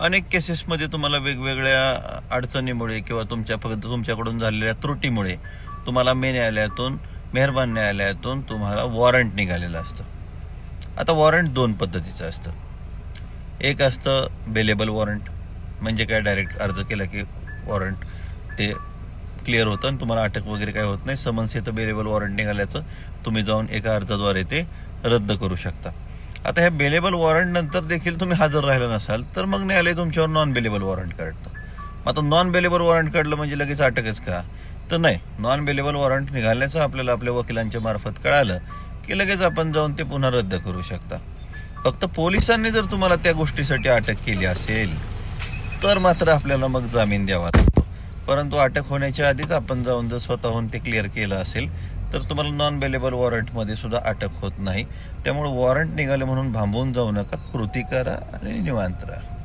अनेक केसेसमध्ये तुम्हाला वेगवेगळ्या अडचणीमुळे किंवा तुमच्याकडून झालेल्या त्रुटीमुळे तुम्हाला मेहरबान न्यायालयातून तुम्हाला वॉरंट निघालेलं असतं. आता वॉरंट दोन पद्धतीचं असतं. एक असतं बेलेबल वॉरंट, म्हणजे काय, डायरेक्ट अर्ज केला की वॉरंट ते क्लिअर होतं आणि तुम्हाला अटक वगैरे काय होत नाही. समन्स येतं बेलेबल वॉरंट निघाल्याचं, तुम्ही जाऊन एका अर्जाद्वारे ते रद्द करू शकता. आता ह्या बेलेबल वॉरंट नंतर देखील तुम्ही हजर राहिला नसाल तर मग न्यायालय तुमच्यावर नॉन बेलेबल वॉरंट काढतं. आता नॉन बेलेबल वॉरंट काढलं म्हणजे लगेच अटकच का? तर नाही. नॉन बेलेबल वॉरंट निघाल्याचं आपल्याला आपल्या वकिलांच्या मार्फत कळालं की लगेच आपण जाऊन ते पुन्हा रद्द करू शकता. फक्त पोलिसांनी जर तुम्हाला त्या गोष्टीसाठी अटक केली असेल तर मात्र आपल्याला मग जामीन द्यावा लागतो. परंतु अटक होण्याच्या आधीच आपण जाऊन जर स्वतःहून ते क्लिअर केलं असेल तर तुम्हाला नॉन बेलेबल वॉरंटमध्ये सुद्धा अटक होत नाही. त्यामुळे वॉरंट निघाले म्हणून भांबून जाऊ नका, कृती करा आणि निवांत राहा.